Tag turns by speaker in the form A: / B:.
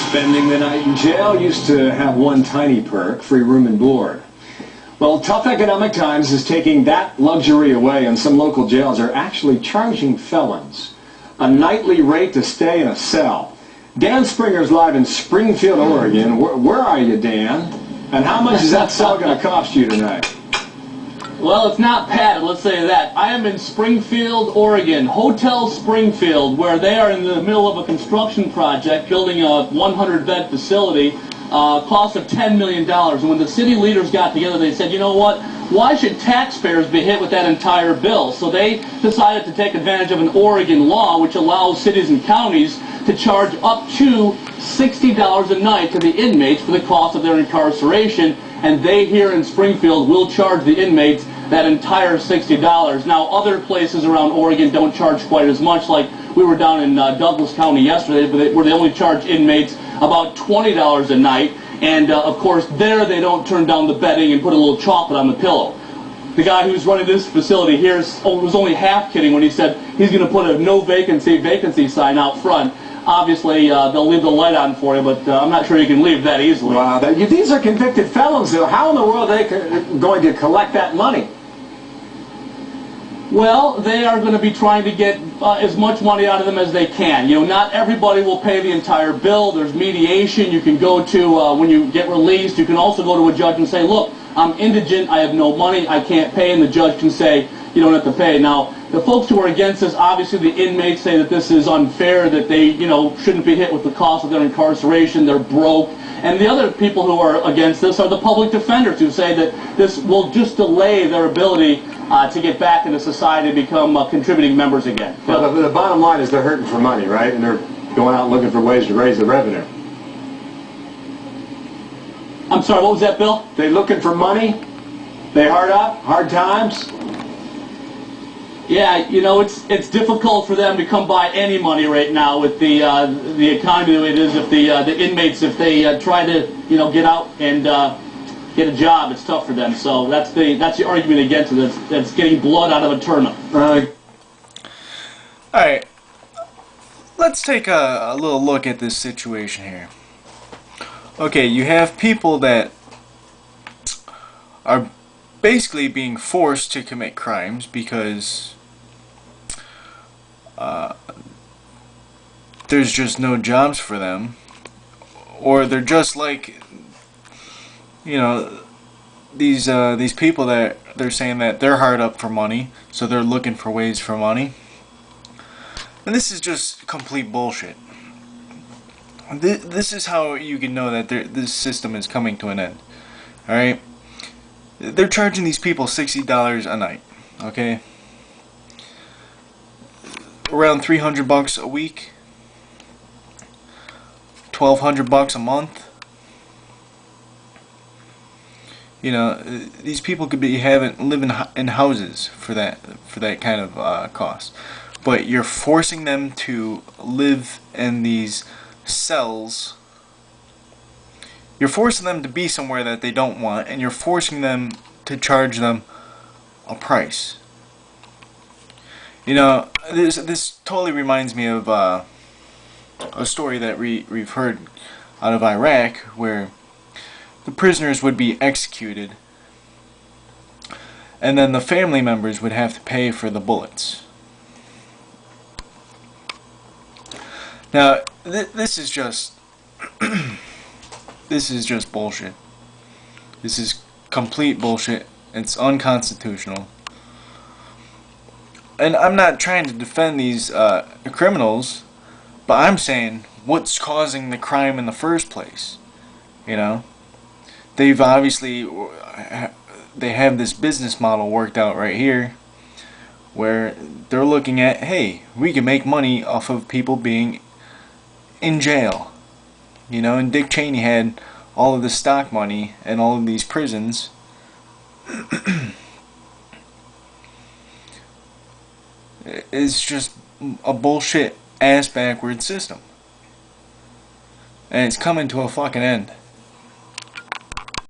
A: Spending the night in jail used to have one tiny perk, free room and board. Well, tough economic times is taking that luxury away, and some local jails are actually charging felons a nightly rate to stay in a cell. Dan Springer's live in Springfield, Oregon. Where are you, Dan? And how much is that cell going to cost you tonight?
B: Well, it's not padded, let's say that. I am in Springfield, Oregon, Hotel Springfield, where they are in the middle of a construction project, building a 100-bed facility, cost of $10 million. And when the city leaders got together, they said, you know what, why should taxpayers be hit with that entire bill? So they decided to take advantage of an Oregon law which allows cities and counties to charge up to $60 a night to the inmates for the cost of their incarceration. And they here in Springfield will charge the inmates that entire $60. Now, other places around Oregon don't charge quite as much. Like we were down in Douglas County yesterday, where they only charge inmates about $20 a night. And of course, there they don't turn down the bedding and put a little chocolate on the pillow. The guy who's running this facility here was only half kidding when he said he's going to put a no vacancy sign out front. Obviously, they'll leave the light on for you, but I'm not sure you can leave that easily.
A: Wow, these are convicted felons, though. How in the world are they going to collect that money?
B: Well, they are going to be trying to get as much money out of them as they can. You know, not everybody will pay the entire bill. There's mediation you can go to when you get released. You can also go to a judge and say, look, I'm indigent, I have no money, I can't pay, and the judge can say, you don't have to pay. Now, the folks who are against this, obviously the inmates say that this is unfair, that they, shouldn't be hit with the cost of their incarceration, they're broke. And the other people who are against this are the public defenders who say that this will just delay their ability to get back into society and become contributing members again.
A: Well, the bottom line is they're hurting for money, right? And they're going out looking for ways to raise the revenue.
B: I'm sorry, what was that, Bill?
A: They looking for money? They hard up? Hard times?
B: Yeah, it's difficult for them to come by any money right now with the economy the way it is. If the inmates, if they try to get out and get a job, it's tough for them. So that's the argument against it. That's getting blood out of a turnip.
C: All right, let's take a little look at this situation here. Okay, you have people that are basically being forced to commit crimes because there's just no jobs for them, or they're just like these people that they're saying that they're hard up for money, so they're looking for ways for money. And this is just complete bullshit. This is how you can know that this system is coming to an end. Alright? They're charging these people $60 a night. Okay? Around $300 a week. $1,200 a month. These people could be living in houses for that kind of cost. But you're forcing them to live in these cells. You're forcing them to be somewhere that they don't want, and you're forcing them to charge them a price. This totally reminds me of a story that we've heard out of Iraq, where the prisoners would be executed, and then the family members would have to pay for the bullets. Now, this is just this is just bullshit. This is complete bullshit. It's unconstitutional. And I'm not trying to defend these criminals, but I'm saying what's causing the crime in the first place. They've obviously they have this business model worked out right here, where they're looking at, hey, we can make money off of people being in jail. And Dick Cheney had all of the stock money and all of these prisons. It's just a bullshit ass backward system. And it's coming to a fucking end.